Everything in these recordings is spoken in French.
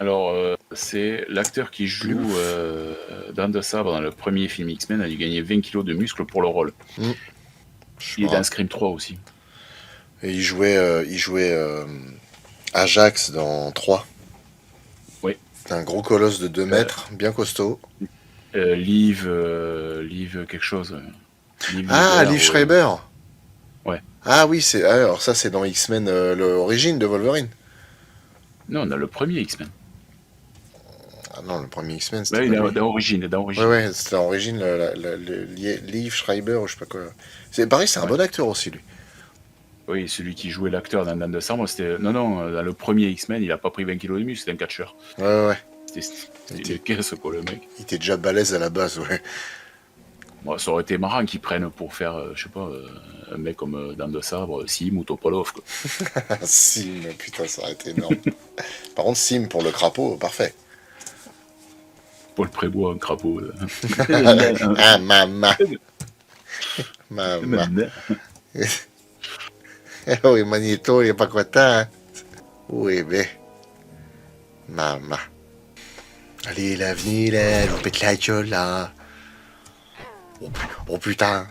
Alors, c'est l'acteur qui joue Dan de Sabre dans le premier film X-Men a dû gagner 20 kilos de muscles pour le rôle. Je Il me est dans rappelle. Scream 3 aussi. Et il jouait Ajax dans 3. Oui. C'est un gros colosse de 2 Euh, mètres, bien costaud. Liv quelque chose. Liv Ah, Liver, Liv Schreiber. ouais. Ah oui, alors ça c'est dans X-Men, l'origine de Wolverine. Non, on a le premier X-Men. Ah non, le premier X-Men, c'était Ouais, pas lui. d'origine, Ouais, d'origine. ouais, c'était l'origine, Liv Schreiber, ou je sais pas quoi. C'est pareil, c'est un Ouais. bon acteur aussi, lui. Oui, celui qui jouait l'acteur dans Dan de Sabre, c'était. Non, non, dans le premier X-Men, il a pas pris 20 kilos de muscle, c'était un catcheur. Ouais, ouais, ouais. Il C'était était, une caisse, quoi, le mec. il était déjà balèze à la base, ouais. Bon, ça aurait été marrant qu'ils prennent pour faire, je sais pas, un mec comme Dan de Sabre, Sim ou Topolov, quoi. Sim, putain, ça aurait été énorme. Par contre, Sim pour le crapaud, parfait. Paul Prébois, un crapaud. Ah, maman, maman. Oh, et Magneto, il est pas content, hein. Oui, ben, maman. Allez, l'avenir, là, on pète la gueule, là. Oh putain,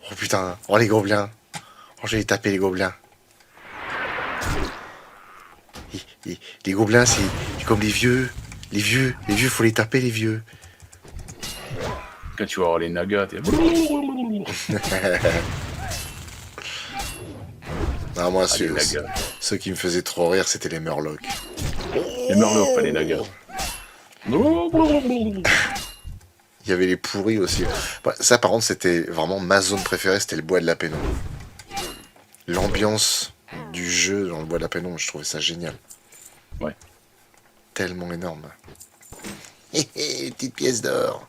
oh putain, oh les gobelins. Oh, je vais taper les gobelins. Les gobelins, c'est comme les vieux. Les vieux, faut les taper, les vieux. Quand tu vas voir les nagas, t'es. Non, moi, Ah, les nagas. ceux qui me faisaient trop rire, c'était les Murlocs. Les Murlocs, pas les nagas. Il y avait les pourris aussi. Bah, ça, par contre, c'était vraiment ma zone préférée, c'était le bois de la pénombre. L'ambiance du jeu dans le bois de la pénombre, je trouvais ça génial. Ouais. Tellement énorme. Hé hé, les petites pièces d'or.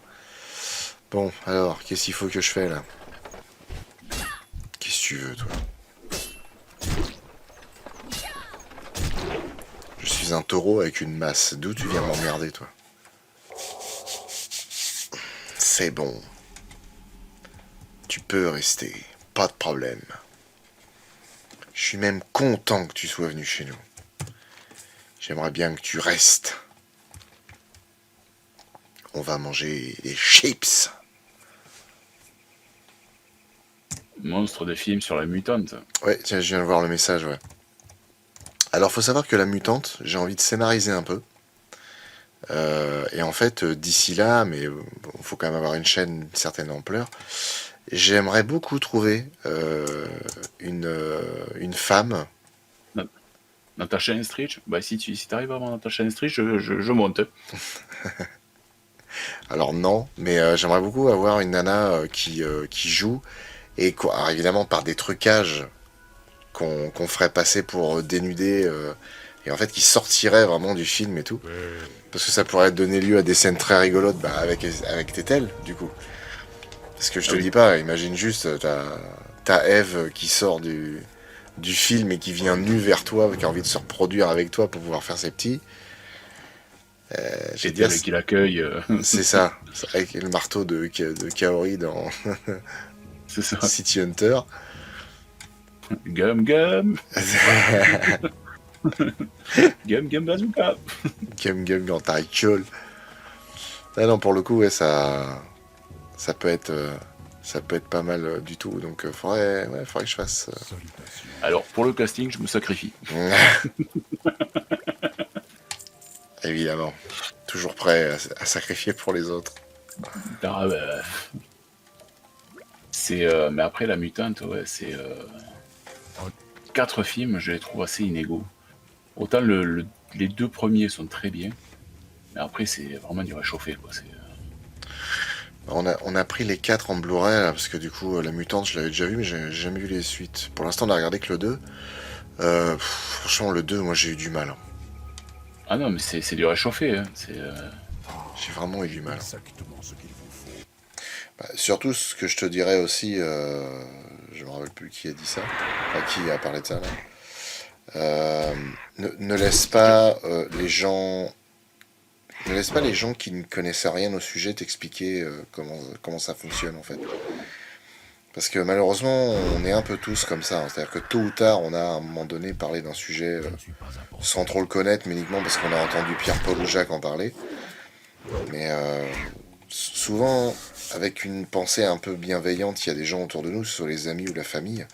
Bon, alors, qu'est-ce qu'il faut que je fais là? Qu'est-ce que tu veux, toi? Je suis un taureau avec une masse. D'où tu viens m'emmerder, toi? C'est bon. Tu peux rester. Pas de problème. Je suis même content que tu sois venu chez nous. J'aimerais bien que tu restes. On va manger des chips. Monstre de film sur la mutante. Ouais, tiens, je viens de voir le message, ouais. Alors, faut savoir que la mutante, j'ai envie de scénariser un peu. Et en fait, d'ici là, mais bon, faut quand même avoir une chaîne d'une certaine ampleur, j'aimerais beaucoup trouver une femme. Natasha Henstridge. Bah, si t'arrives à avoir Natasha Henstridge, je monte. Alors non, mais j'aimerais beaucoup avoir une nana qui joue, et quoi, alors évidemment par des trucages qu'on ferait passer pour dénuder, et en fait qui sortirait vraiment du film et tout. Parce que ça pourrait donner lieu à des scènes très rigolotes, bah, avec Tétel, du coup. Parce que je Ah te oui. dis pas, imagine juste, t'as Eve qui sort du film et qui vient nue vers toi, qui a envie de se reproduire avec toi pour pouvoir faire ses petits. Je vais Et te dire, tel qui l'accueille. c'est ça. C'est avec le marteau de Kaori dans C'est ça. City Hunter. Gum gum. Gum gum bazooka. Gum Gum dans ta gueule. Ah non, pour le coup, ouais, ça peut être, ça peut être pas mal du tout. Donc, faudrait que je fasse. Alors, pour le casting, je me sacrifie. Évidemment. Toujours prêt à sacrifier pour les autres. Ah, bah, mais après, la mutante, ouais, c'est. 4 films, je les trouve assez inégaux. Autant les 2 premiers sont très bien, mais après, c'est vraiment du réchauffé, quoi. On a pris les 4 en Blu-ray là, parce que du coup, la mutante, je l'avais déjà vu, mais j'ai jamais vu les suites. Pour l'instant, on a regardé que le 2. Franchement, le 2, moi j'ai eu du mal. Ah non, mais c'est du réchauffé, hein. J'ai vraiment eu du mal. Bah, surtout, ce que je te dirais aussi, je me rappelle plus qui a dit ça, enfin, qui a parlé de ça là. Ne laisse pas les gens qui ne connaissaient rien au sujet t'expliquer comment ça fonctionne en fait. Parce que malheureusement, on est un peu tous comme ça, hein. C'est-à-dire que tôt ou tard, on a à un moment donné parlé d'un sujet sans trop le connaître, mais uniquement parce qu'on a entendu Pierre-Paul ou Jacques en parler. Mais souvent, avec une pensée un peu bienveillante, il y a des gens autour de nous, que ce soit les amis ou la famille,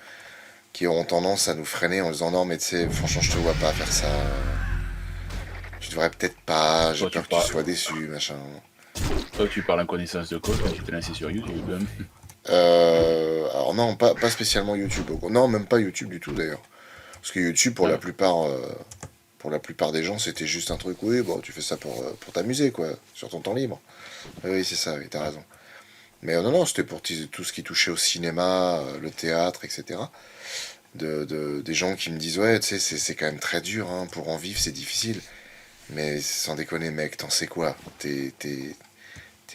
qui auront tendance à nous freiner en disant non, mais tu sais, franchement, je te vois pas faire ça. Tu devrais peut-être pas, j'ai Toi, tu peur que tu parles, sois déçu, machin. toi, tu parles en connaissance de cause quand tu t'es lancé sur YouTube. Alors non, pas spécialement YouTube. Non, même pas YouTube du tout d'ailleurs. Parce que YouTube, Ah, pour la plupart des gens, c'était juste un truc, oui, bon, tu fais ça pour t'amuser, quoi, sur ton temps libre. Oui, c'est ça, oui, t'as raison. Mais non, non, c'était pour tout ce qui touchait au cinéma, le théâtre, etc. Des gens qui me disent, ouais, tu sais, c'est quand même très dur, hein, pour en vivre, c'est difficile. Mais sans déconner, mec, t'en sais quoi? T'es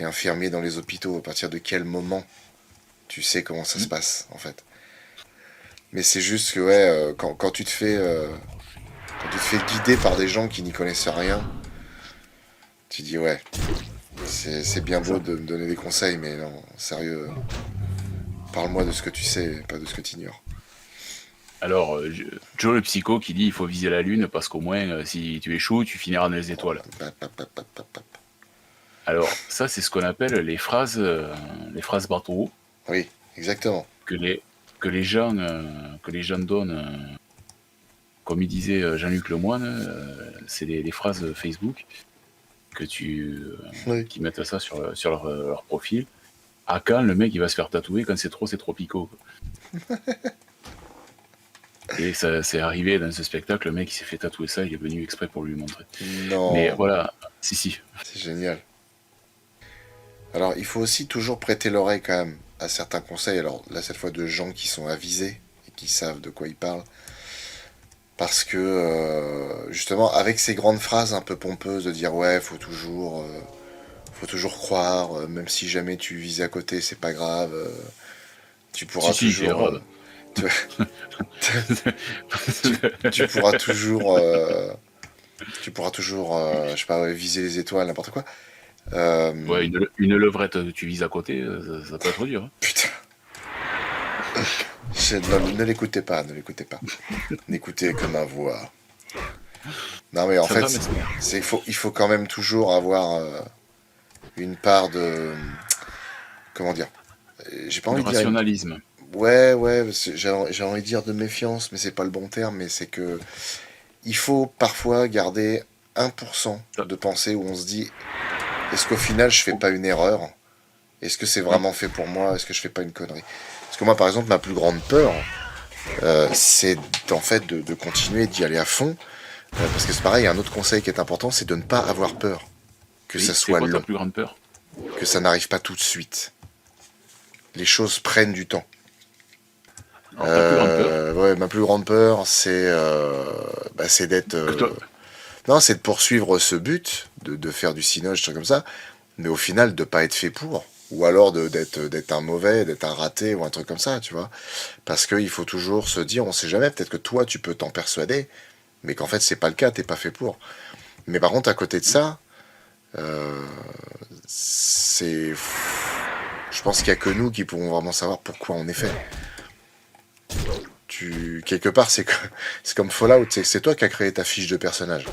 infirmier dans les hôpitaux, à partir de quel moment tu sais comment ça se hmm. passe, en fait? Mais c'est juste que, ouais, quand tu te fais guider par des gens qui n'y connaissent rien, tu dis, ouais, c'est bien beau Ça. de me donner des conseils, mais non, sérieux, parle-moi de ce que tu sais, pas de ce que tu ignores. Alors, Joe le psycho qui dit il faut viser la lune parce qu'au moins, si tu échoues, tu finiras dans les étoiles. Alors, ça, c'est ce qu'on appelle les phrases bateau Oui, exactement. que les, que les gens donnent, comme il disait Jean-Luc Lemoyne, c'est des phrases Facebook que Oui. qui mettent ça sur leur profil. À quand le mec il va se faire tatouer quand c'est trop pico. Et ça c'est arrivé dans ce spectacle, le mec il s'est fait tatouer ça, il est venu exprès pour lui montrer. Mais Non, voilà, si. c'est génial. Alors, il faut aussi toujours prêter l'oreille quand même à certains conseils. Alors là, cette fois, de gens qui sont avisés et qui savent de quoi ils parlent. Parce que, justement, avec ces grandes phrases un peu pompeuses de dire ouais, faut toujours croire, même si jamais tu vises à côté, c'est pas grave, tu pourras Si, c'est toujours, grave. tu, tu pourras toujours, je sais pas, ouais, viser les étoiles, n'importe quoi. Ouais, une levrette, tu vises à côté, ça peut être dur, hein. Putain, ne l'écoutez pas, ne l'écoutez pas. N'écoutez que ma voix. Non mais en Ça va, fait, Mesmer? il faut quand même toujours avoir une part de, comment dire, j'ai pas De envie de dire rationalisme. ouais, ouais, j'ai envie de dire de méfiance, mais c'est pas le bon terme, mais c'est que il faut parfois garder 1% Ça- de pensée où on se dit, est-ce qu'au final je fais pas une erreur? Est-ce que c'est Oui, vraiment fait pour moi? Est-ce que je fais pas une connerie? Parce que moi, par exemple, ma plus grande peur, c'est en fait de continuer d'y aller à fond. Parce que c'est pareil, un autre conseil qui est important, c'est de ne pas avoir peur. Que ça oui, c'est soit quoi ta long, plus grande peur? que ça n'arrive pas tout de suite. Les choses prennent du temps. Alors ta plus grande peur, Ouais, ma plus grande peur, c'est d'être, que toi, non, c'est de poursuivre ce but, de faire du cinoche, des trucs comme ça, mais au final de pas être fait pour, ou alors d'être un mauvais, d'être un raté ou un truc comme ça, tu vois. Parce qu'il faut toujours se dire, on sait jamais, peut-être que toi tu peux t'en persuader, mais qu'en fait c'est pas le cas, t'es pas fait pour. Mais par contre, à côté de ça, euh, c'est, je pense qu'il y a que nous qui pourrons vraiment savoir pourquoi on est fait. Quelque part, c'est comme Fallout, c'est toi qui as créé ta fiche de personnage.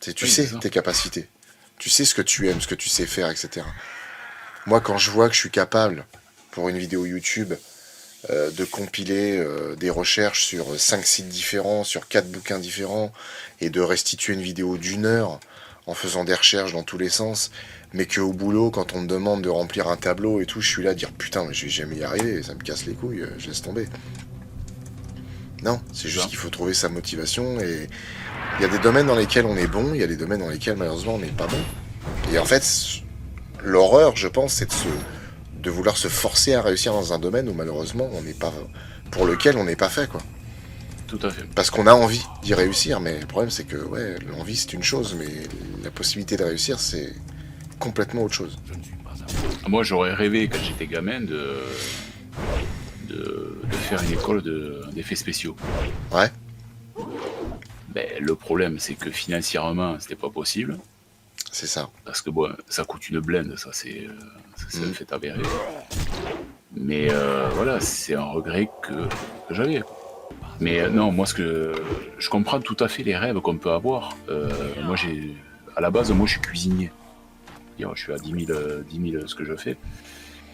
Tu oui, c'est sais ça. tes capacités. Tu sais ce que tu aimes, ce que tu sais faire, etc. Moi, quand je vois que je suis capable, pour une vidéo YouTube, de compiler des recherches sur 5 sites différents, sur 4 bouquins différents, et de restituer une vidéo d'1 heure en faisant des recherches dans tous les sens, mais qu'au boulot, quand on me demande de remplir un tableau et tout, je suis là à dire putain, mais je vais jamais y arriver, ça me casse les couilles, je laisse tomber. Non, c'est C'est juste ça. qu'il faut trouver sa motivation et il y a des domaines dans lesquels on est bon, il y a des domaines dans lesquels malheureusement on n'est pas bon. Et en fait, l'horreur, je pense, c'est de vouloir se forcer à réussir dans un domaine où malheureusement on n'est pas, pour lequel on n'est pas fait, quoi. Tout à fait. Parce qu'on a envie d'y réussir, mais le problème c'est que ouais, l'envie c'est une chose, mais la possibilité de réussir c'est complètement autre chose. Moi, j'aurais rêvé quand j'étais gamin de faire une école d'effets spéciaux. Ouais, Ben, le problème, c'est que financièrement, c'était pas possible. c'est ça. Parce que bon, ça coûte une blinde, ça c'est un fait avéré. Mais voilà, c'est un regret que j'avais. Mais non, moi je comprends tout à fait les rêves qu'on peut avoir. Moi à la base, moi je suis cuisinier. Je suis à 10 000 ce que je fais.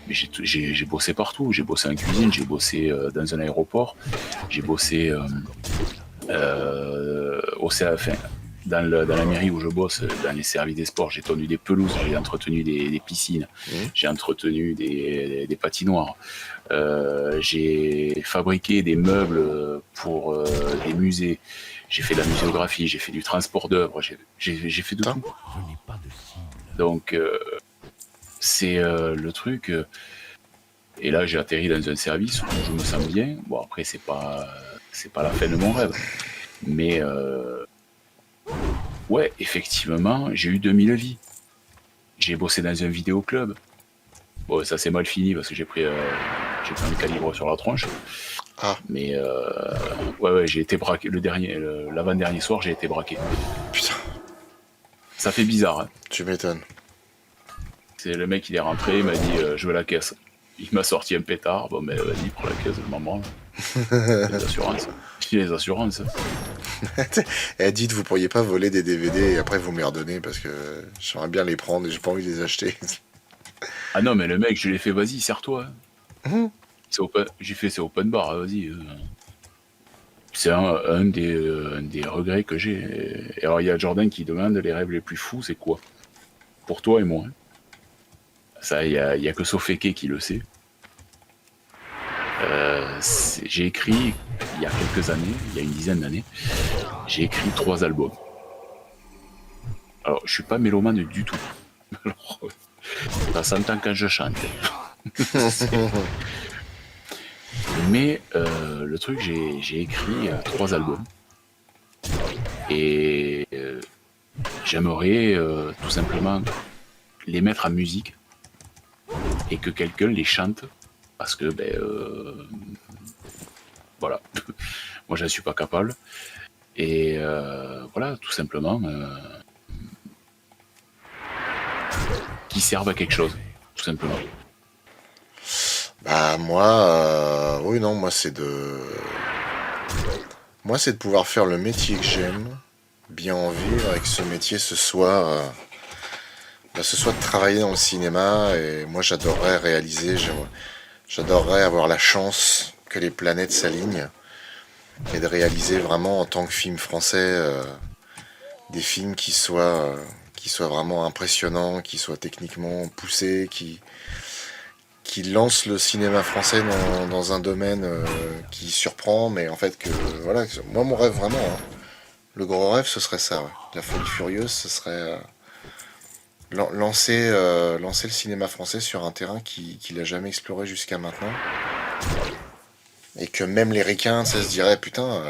Mais j'ai bossé partout. J'ai bossé en cuisine, j'ai bossé dans un aéroport, j'ai bossé au CFN. Dans la mairie où je bosse, dans les services des sports, j'ai tenu des pelouses, j'ai entretenu des piscines, j'ai entretenu des patinoires, j'ai fabriqué des meubles pour des musées, j'ai fait de la muséographie, j'ai fait du transport d'œuvres, j'ai fait de tout. Donc c'est le truc. Et là, j'ai atterri dans un service où je me sens bien. Bon, après, c'est pas la fin de mon rêve, mais ouais, effectivement, j'ai eu 2000 vies. J'ai bossé dans un vidéoclub. Bon, ça s'est mal fini parce que j'ai pris un calibre sur la tronche. Ah. Mais ouais, j'ai été braqué. L'avant-dernier soir, j'ai été braqué. Putain. Ça fait bizarre. Hein. Tu m'étonnes. C'est le mec, il est rentré, il m'a dit je veux la caisse. Il m'a sorti un pétard. Bon, mais vas-y, prends la caisse, je m'en branle. Les assurances. Les assurances. Dites, vous pourriez pas voler des DVD et après vous me les redonner parce que j'aimerais bien les prendre et j'ai pas envie de les acheter. Ah non, mais le mec, je l'ai fait, vas-y, serre-toi. J'ai fait, c'est open bar, vas-y. C'est un des regrets que j'ai. Et alors, il y a Jordan qui demande les rêves les plus fous, c'est quoi? Pour toi et moi. Ça, il y a que Sofeke qui le sait. J'ai écrit, il y a quelques années, il y a une dizaine d'années, j'ai écrit 3 albums. Alors, je suis pas mélomane du tout. Alors, ça s'entend quand je chante. Mais le truc, j'ai écrit 3 albums. Et j'aimerais tout simplement les mettre en musique et que quelqu'un les chante parce que, voilà, moi j'en suis pas capable. Et voilà, tout simplement, qui servent à quelque chose, tout simplement. Bah moi, oui non, moi c'est de pouvoir faire le métier que j'aime, bien en vivre, et que ce métier ce soit de travailler dans le cinéma. Et moi j'adorerais réaliser, j'adorerais avoir la chance que les planètes s'alignent et de réaliser vraiment en tant que film français des films qui soient vraiment impressionnants, qui soient techniquement poussés, qui lance le cinéma français dans un domaine qui surprend, mais en fait que voilà, moi mon rêve vraiment, hein, le gros rêve ce serait ça, ouais. La Folie Furieuse, ce serait lancer le cinéma français sur un terrain qu'il a jamais exploré jusqu'à maintenant, et que même les ricains, ça se dirait putain,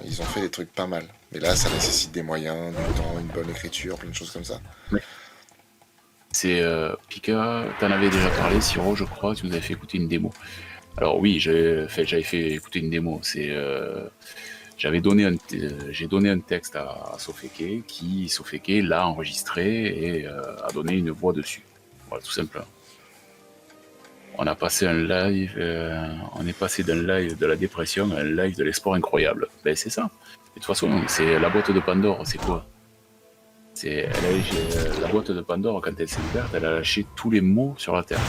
ils ont fait des trucs pas mal. Mais là, ça nécessite des moyens, du temps, une bonne écriture, plein de choses comme ça. C'est Pika, t'en avais déjà parlé, Siro, je crois, tu nous avais fait écouter une démo. Alors oui, j'avais fait écouter une démo. J'ai donné un texte à Sofeke, qui Sofeke l'a enregistré et a donné une voix dessus. Voilà, tout simplement. On a passé un live, on est passé d'un live de la dépression à un live de l'espoir incroyable. Ben c'est ça. De toute façon, c'est la boîte de Pandore, c'est quoi? La boîte de Pandore, quand elle s'est ouverte, elle a lâché tous les mots sur la Terre.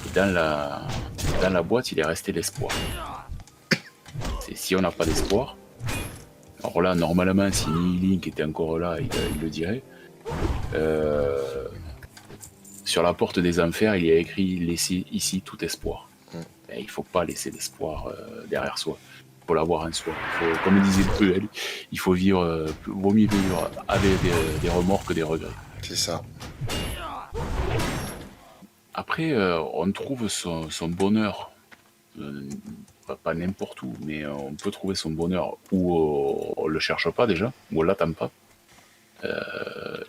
Et dans la boîte, il est resté l'espoir. Si on n'a pas d'espoir, alors là, normalement, si Link était encore là, il le dirait. Sur la porte des enfers, il y a écrit « Laissez ici tout espoir ». Et il ne faut pas laisser l'espoir derrière soi. Il faut l'avoir en soi. Comme disait Bruel, il faut vaut mieux vivre avec des remords que des regrets. C'est ça. Après, on trouve son bonheur, pas n'importe où, mais on peut trouver son bonheur où on le cherche pas déjà, où on l'attend pas.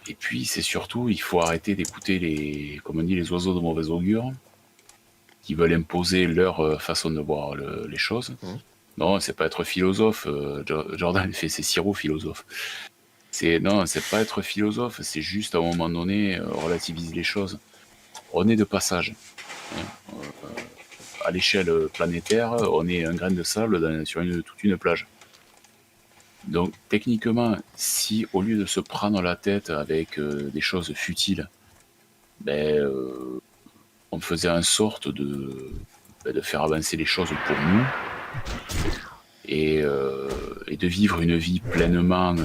Et puis c'est surtout, il faut arrêter d'écouter comme on dit, les oiseaux de mauvais augure, qui veulent imposer leur façon de voir les choses. Non, c'est pas être philosophe. Jordan fait ses sirops philosophes. Non, c'est pas être philosophe, c'est juste à un moment donné relativiser les choses. On est de passage. Hein. À l'échelle planétaire, on est un grain de sable sur toute une plage. Donc techniquement, si au lieu de se prendre la tête avec des choses futiles, ben, on faisait en sorte de faire avancer les choses pour nous et de vivre une vie pleinement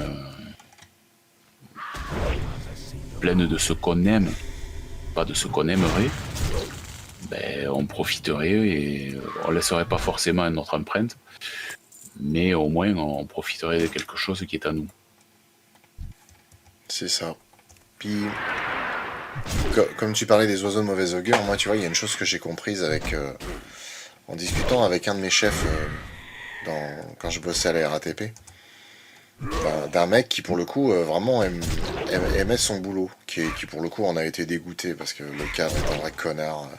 pleine de ce qu'on aime, pas de ce qu'on aimerait, ben, on profiterait et on laisserait pas forcément notre empreinte, mais au moins on profiterait de quelque chose qui est à nous. C'est ça. Puis, comme tu parlais des oiseaux de mauvaise augure, moi, tu vois, il y a une chose que j'ai comprise en discutant avec un de mes chefs quand je bossais à la RATP, d'un mec qui, pour le coup, vraiment aimait son boulot, qui, pour le coup, en a été dégoûté parce que le cadre est un vrai connard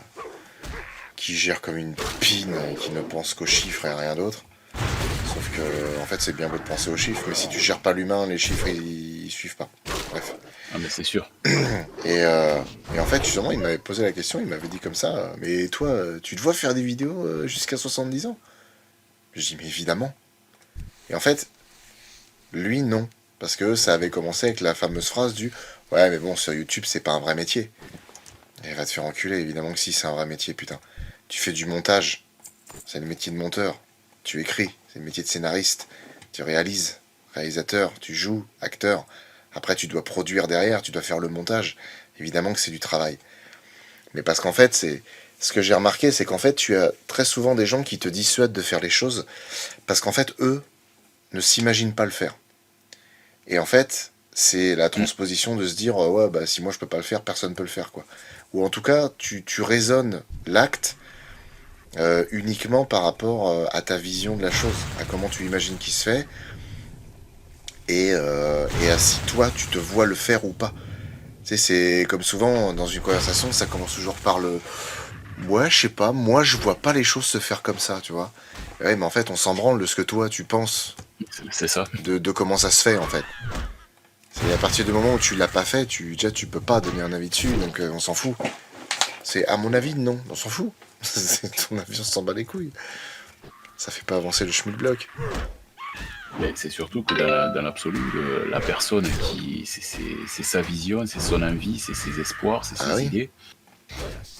qui gère comme une pine, qui ne pense qu'aux chiffres et à rien d'autre. Sauf que, en fait, c'est bien beau de penser aux chiffres, mais si tu gères pas l'humain, les chiffres, ils suivent pas. Bref. Ah mais c'est sûr. Et en fait, justement, il m'avait posé la question, il m'avait dit comme ça, mais toi, tu te vois faire des vidéos jusqu'à 70 ans? Je dis, mais évidemment. Et en fait, lui, non. Parce que ça avait commencé avec la fameuse phrase du ouais, mais bon, sur YouTube, c'est pas un vrai métier. Et il va te faire enculer, évidemment que si, c'est un vrai métier, putain. Tu fais du montage, c'est le métier de monteur. Tu écris, c'est le métier de scénariste. Tu réalises, réalisateur, tu joues, acteur. Après, tu dois produire derrière, tu dois faire le montage. Évidemment que c'est du travail. Mais parce qu'en fait, ce que j'ai remarqué, c'est qu'en fait, tu as très souvent des gens qui te dissuadent de faire les choses parce qu'en fait, eux ne s'imaginent pas le faire. Et en fait, c'est la transposition de se dire ouais, bah si moi je peux pas le faire, personne peut le faire, quoi. Ou en tout cas, tu raisonnes l'acte uniquement par rapport à ta vision de la chose, à comment tu imagines qu'il se fait, et à si toi tu te vois le faire ou pas. Tu sais, c'est comme souvent dans une conversation, ça commence toujours par le ouais, je sais pas, moi je vois pas les choses se faire comme ça, tu vois. Ouais, mais en fait, on s'en branle de ce que toi tu penses, C'est ça. de comment ça se fait en fait. C'est à partir du moment où tu l'as pas fait, déjà tu peux pas donner un avis dessus, donc on s'en fout. C'est à mon avis, non, on s'en fout. C'est ton avis, on s'en bat les couilles. Ça fait pas avancer le schmilblock. Mais c'est surtout que dans l'absolu, la personne c'est sa vision, c'est son envie, c'est ses espoirs, c'est Ah ses oui. idées,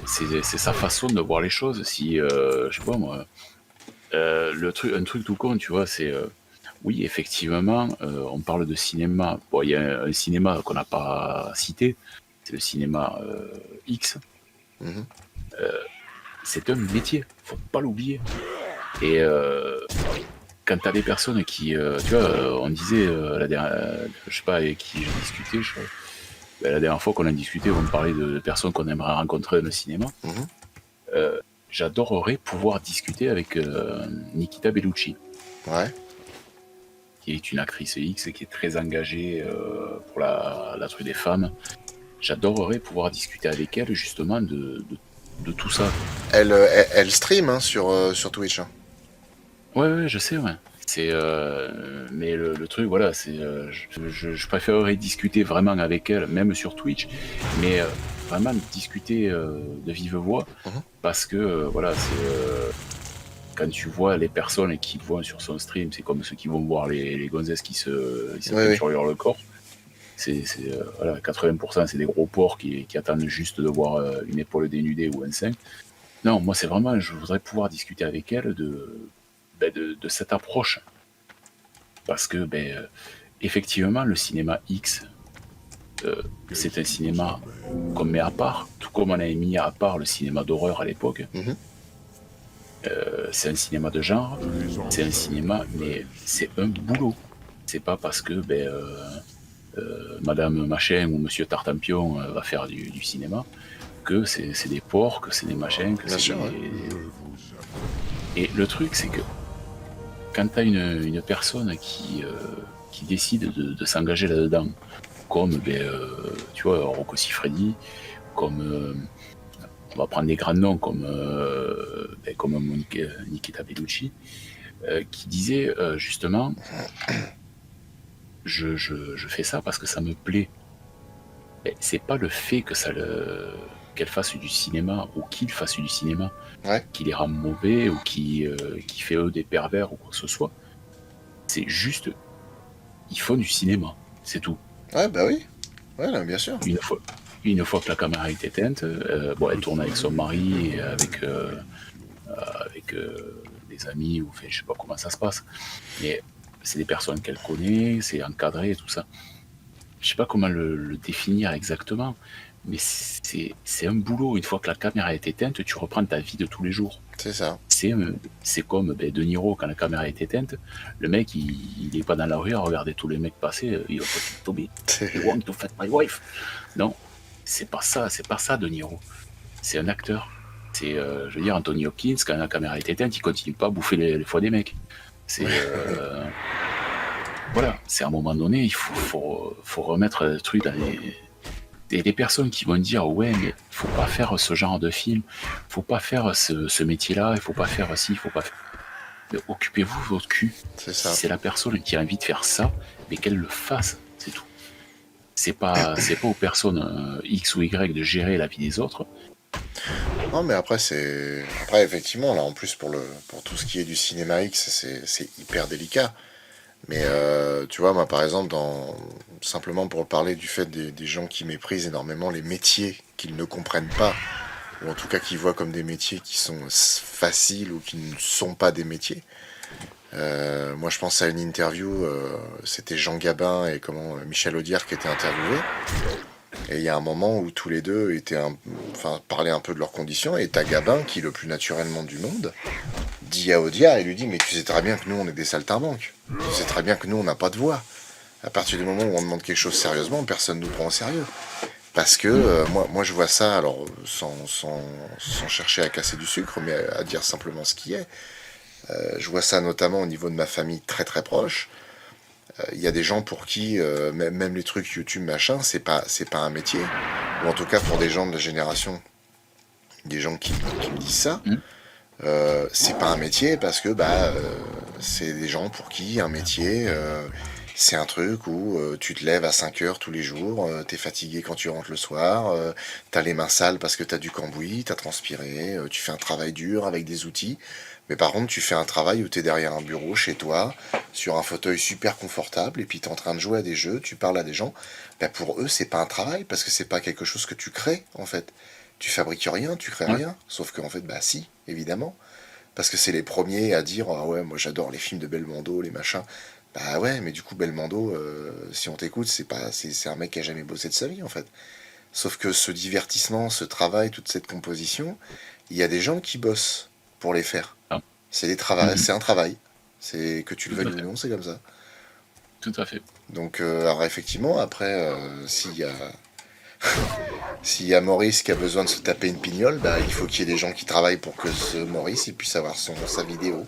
c'est sa façon de voir les choses. Si, je sais pas moi, un truc tout con, tu vois, c'est oui, effectivement, on parle de cinéma. Bon, il y a un cinéma qu'on n'a pas cité, c'est le cinéma X. Mhm. C'est un métier, faut pas l'oublier. Et quand t'as des personnes qui, tu vois, on disait je sais pas avec qui j'ai discuté, la dernière fois qu'on a discuté, on me parlait de personnes qu'on aimerait rencontrer dans le cinéma. Mhm. J'adorerais pouvoir discuter avec Nikita Bellucci, Ouais. qui est une actrice X qui est très engagée pour la truc des femmes. J'adorerais pouvoir discuter avec elle justement de tout ça. Elle stream hein, sur Twitch. Hein. Ouais, je sais, ouais. Mais le truc, voilà, je préférerais discuter vraiment avec elle, même sur Twitch, mais vraiment discuter de vive voix, Mhm. parce que voilà, quand tu vois les personnes qui te voient sur son stream, c'est comme ceux qui vont voir les gonzesses qui se Oui, oui. peinturent le corps. Voilà, 80% c'est des gros porcs qui attendent juste de voir une épaule dénudée ou un sein. Non, moi c'est vraiment, je voudrais pouvoir discuter avec elle de cette approche. Parce que, effectivement, le cinéma X, c'est un cinéma qu'on met à part, tout comme on a mis à part le cinéma d'horreur à l'époque. Mhm. C'est un cinéma de genre, c'est un cinéma, mais c'est un boulot. C'est pas parce que Madame Machin ou Monsieur Tartampion va faire du cinéma que c'est des porcs, que c'est des machins, que Bien c'est sûr, des... ouais. Et le truc, c'est que quand tu as une personne qui décide de s'engager là-dedans, comme tu vois, Rocco Siffredi, comme on va prendre des grands noms comme Nikita Bellucci, qui disait justement je fais ça parce que ça me plaît. Mais c'est pas le fait que qu'elle fasse du cinéma ou qu'il fasse du cinéma Ouais, qui les rend mauvais ou qui fait eux des pervers ou quoi que ce soit. C'est juste, ils font du cinéma, c'est tout. ouais, bah oui. Ouais, non, bien sûr. Une fois, une fois que la caméra est éteinte, bon, elle tourne avec son mari et avec des amis, ou enfin, je sais pas comment ça se passe, mais c'est des personnes qu'elle connaît, c'est encadré et tout ça. Je sais pas comment le définir exactement, mais c'est un boulot. Une fois que la caméra est éteinte, tu reprends ta vie de tous les jours. C'est ça. C'est comme De Niro, quand la caméra est éteinte, le mec, il est pas dans la rue à regarder tous les mecs passer, il va pas tomber. You want to fuck my wife? Non, c'est pas ça De Niro. C'est un acteur. Je veux dire, Anthony Hopkins, quand la caméra est éteinte, il continue pas à bouffer les foies des mecs. C'est voilà, c'est à un moment donné, il faut remettre le truc dans des personnes qui vont dire ouais, mais faut pas faire ce genre de film, faut pas faire ce métier-là, il faut pas faire ci, il faut pas faire. Mais occupez-vous de votre cul. C'est Si ça. c'est la personne qui a envie de faire ça, mais qu'elle le fasse, c'est tout. C'est pas aux personnes X ou Y de gérer la vie des autres. Non, mais après, Après, effectivement, là, en plus, pour tout ce qui est du cinéma X, c'est hyper délicat. Mais tu vois, moi, par exemple, simplement pour parler du fait des gens qui méprisent énormément les métiers qu'ils ne comprennent pas, ou en tout cas qui voient comme des métiers qui sont faciles ou qui ne sont pas des métiers. Moi, je pense à une interview, c'était Jean Gabin et Michel Audiard qui étaient interviewés. Et il y a un moment où tous les deux parlaient un peu de leurs conditions, et t'as Gabin, qui est le plus naturellement du monde, dit à Audiard, et lui dit, mais tu sais très bien que nous, on est des saltimbanques. Tu sais très bien que nous, on n'a pas de voix. À partir du moment où on demande quelque chose sérieusement, personne ne nous prend au sérieux. Parce que moi, je vois ça, alors sans chercher à casser du sucre, mais à dire simplement ce qui est. Je vois ça notamment au niveau de ma famille très très proche. Il y a des gens pour qui, même les trucs YouTube machin, c'est pas un métier. Ou en tout cas pour des gens de la génération, des gens qui me disent ça, c'est pas un métier parce que c'est des gens pour qui un métier, c'est un truc où tu te lèves à 5 heures tous les jours, t'es fatigué quand tu rentres le soir, t'as les mains sales parce que t'as du cambouis, t'as transpiré, tu fais un travail dur avec des outils. Mais par contre, tu fais un travail où t'es derrière un bureau, chez toi, sur un fauteuil super confortable, et puis t'es en train de jouer à des jeux, tu parles à des gens. Pour eux, c'est pas un travail, parce que c'est pas quelque chose que tu crées, en fait. Tu fabriques rien, tu crées Ouais. rien. Sauf qu'en fait, si, évidemment. Parce que c'est les premiers à dire, ah ouais, moi j'adore les films de Belmondo, les machins. Bah ouais, mais du coup, Belmondo, si on t'écoute, c'est un mec qui a jamais bossé de sa vie, en fait. Sauf que ce divertissement, ce travail, toute cette composition, il y a des gens qui bossent pour les faire. Ah. C'est un travail. C'est que tu le Tout à veuilles ou fait. non, c'est comme ça. Tout à fait. Donc, alors effectivement, après, s'il y a Maurice qui a besoin de se taper une pignole, il faut qu'il y ait des gens qui travaillent pour que ce Maurice il puisse avoir sa vidéo.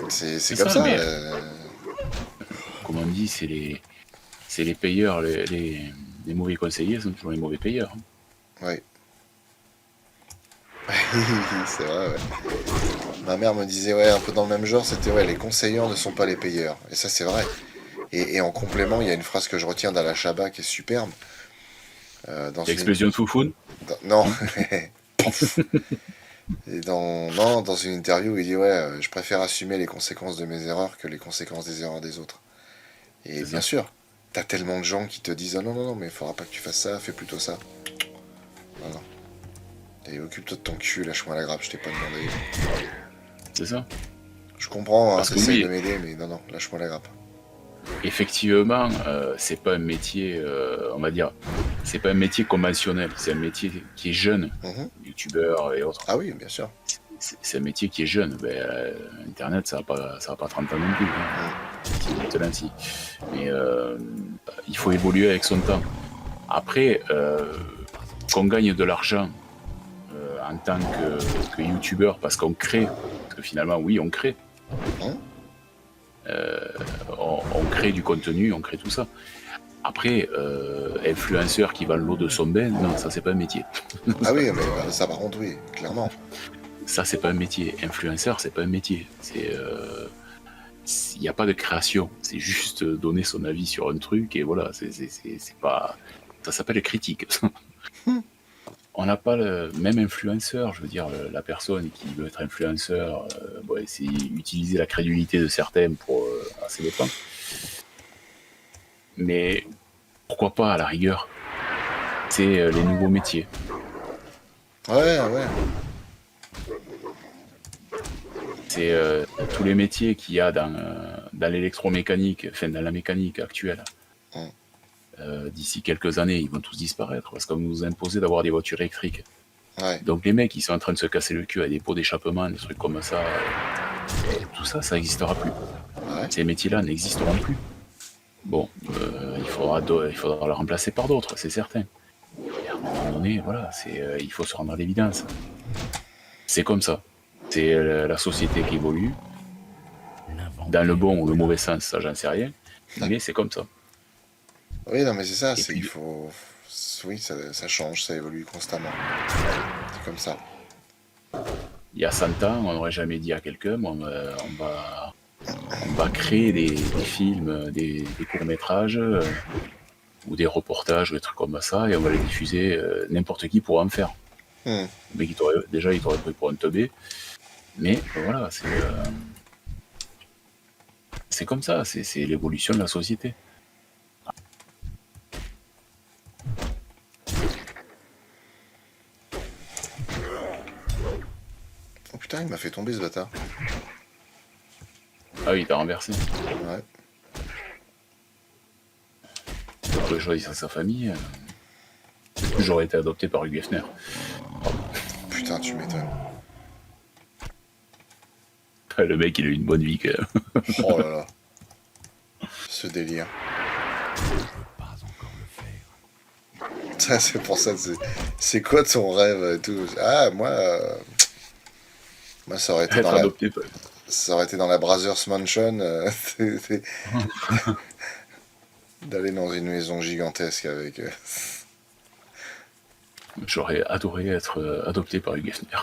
C'est comme ça, ça. mais comme on dit, c'est les payeurs, les mauvais conseillers sont toujours les mauvais payeurs. Ouais. C'est vrai, ouais. Ma mère me disait, ouais, un peu dans le même genre, c'était, ouais, les conseillers ne sont pas les payeurs. Et ça, c'est vrai. Et en complément, il y a une phrase que je retiens d'Alain Chabat qui est superbe. Dans une... Explosion de Foufoune. Non. Non, dans une interview, il dit, ouais, je préfère assumer les conséquences de mes erreurs que les conséquences des erreurs des autres. Et C'est bien ça. sûr, t'as tellement de gens qui te disent, ah non, non, non, mais il faudra pas que tu fasses ça, fais plutôt ça. Non, non. Et occupe-toi de ton cul, lâche-moi la grappe, je t'ai pas demandé. C'est ça. Je comprends, hein, Parce que t'essayes oui, de m'aider, mais non, non, lâche-moi la grappe. effectivement, c'est pas un métier, on va dire, c'est pas un métier conventionnel. C'est un métier qui est jeune, Mhm. youtubeur et autres. Ah oui, bien sûr. C'est un métier qui est jeune. Internet, ça va pas 30 ans non plus. Hein. Si, maintenant, si. Mais il faut évoluer avec son temps. Après, qu'on gagne de l'argent en tant que youtubeur, parce qu'on crée, parce que finalement, oui, on crée. Hein On crée du contenu, on crée tout ça. Après, influenceur qui vend l'eau de son bain, non, ça c'est pas un métier. Ah oui, mais ça par contre, oui, clairement. Ça c'est pas un métier. Influenceur, c'est pas un métier. il n'y a pas de création, c'est juste donner son avis sur un truc et voilà, c'est pas. Ça s'appelle critique. On n'a pas le même influenceur, je veux dire, la personne qui veut être influenceur, bon, c'est utiliser la crédulité de certains pour à ses dépens. Mais pourquoi pas à la rigueur? C'est les nouveaux métiers. Ouais, ouais. C'est tous les métiers qu'il y a dans l'électromécanique, enfin dans la mécanique actuelle. Mm. D'ici quelques années, ils vont tous disparaître parce qu'on nous a imposé d'avoir des voitures électriques. Ouais. Donc les mecs, ils sont en train de se casser le cul à des pots d'échappement, des trucs comme ça. Tout ça, ça n'existera plus. Ouais. Ces métiers-là n'existeront plus. Bon, il faudra le remplacer par d'autres, c'est certain. Et à un moment donné, voilà, il faut se rendre à l'évidence. C'est comme ça. C'est la société qui évolue. Dans le bon ou le mauvais sens, ça j'en sais rien. Mais c'est comme ça. Oui, non, mais c'est ça, Et c'est qu'il puis, faut. Oui, ça change, ça évolue constamment. C'est comme ça. il y a 100 ans, on n'aurait jamais dit à quelqu'un, on va créer des films, des courts-métrages, ou des reportages, ou des trucs comme ça, et on va les diffuser, n'importe qui pourra en faire. Hmm. Mais il t'aurait pris pour un teubé. Mais voilà, c'est comme ça, c'est l'évolution de la société. Oh putain, il m'a fait tomber ce bâtard. Ah oui, il t'a renversé. Ouais. Il pouvait choisir sa famille. J'aurais été adopté par Hugh Hefner. Putain, tu m'étonnes. Le mec, il a eu une bonne vie quand même. Oh là là. Ce délire. Ça, c'est pour ça. C'est quoi ton rêve et tout? Ah, moi, ça aurait été Être dans la. adopté. Ça aurait été dans la Brothers Mansion. D'aller dans une maison gigantesque avec. J'aurais adoré être adopté par Hugh Hefner.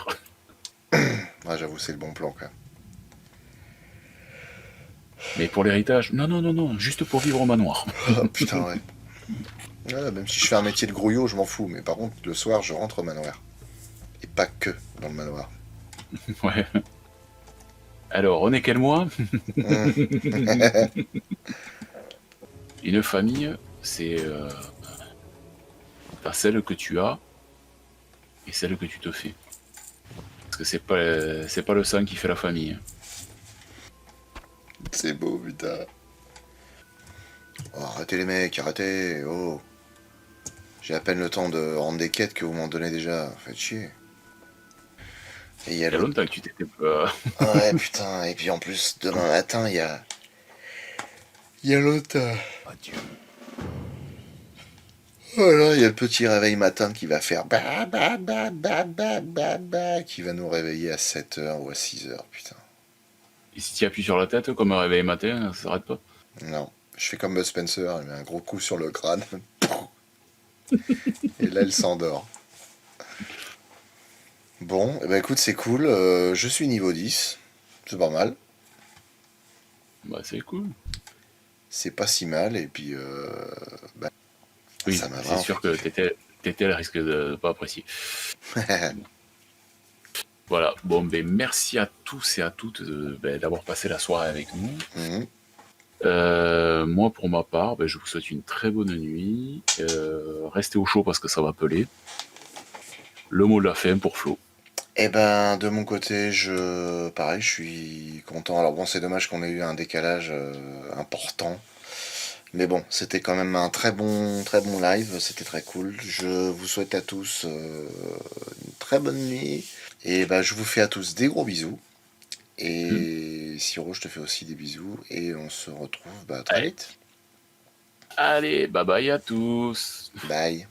Ouais, j'avoue, c'est le bon plan quand même. Mais pour l'héritage, non, non, non, non, juste pour vivre au manoir. Oh, putain, ouais. Ouais, même si je fais un métier de grouillot, je m'en fous. Mais par contre, le soir, je rentre au manoir. Et pas que dans le manoir. Ouais. Alors, on est quel mois? Une famille, c'est t'as celle que tu as et celle que tu te fais. Parce que c'est pas le sang qui fait la famille. C'est beau, putain. Oh, arrêtez les mecs, arrêtez. Oh. J'ai à peine le temps de rendre des quêtes que vous m'en donnez déjà. Faites chier. Et il y a Il y a l'autre. longtemps que tu t'étais Ouais, putain. Et puis en plus, demain matin, il y a. Il y a l'autre. Voilà, il y a le petit réveil matin qui va faire bah bah bah bah bah bah bah qui va nous réveiller à 7h ou à 6h, putain. Et si tu appuies sur la tête comme un réveil matin, ça s'arrête pas. Non, je fais comme Bud Spencer, il met un gros coup sur le crâne. Et là, elle s'endort. Bon, eh ben écoute, c'est cool. Je suis niveau 10. C'est pas mal. Bah c'est cool. C'est pas si mal. Et puis, bah, Oui, ça m'a c'est vraiment sûr fait que kiffer. Tétel risque de pas apprécier. Voilà, bon ben merci à tous et à toutes d'avoir passé la soirée avec nous. Mhm. Moi pour ma part, ben, je vous souhaite une très bonne nuit. Restez au chaud parce que ça va peler. Le mot de la fin pour Flo. Eh ben, de mon côté, pareil, je suis content. Alors bon, c'est dommage qu'on ait eu un décalage important. Mais bon, c'était quand même un très bon live. C'était très cool. Je vous souhaite à tous une très bonne nuit. Et bah, je vous fais à tous des gros bisous. Et Siro, je te fais aussi des bisous. Et on se retrouve très Allez, vite. allez, bye bye à tous. Bye.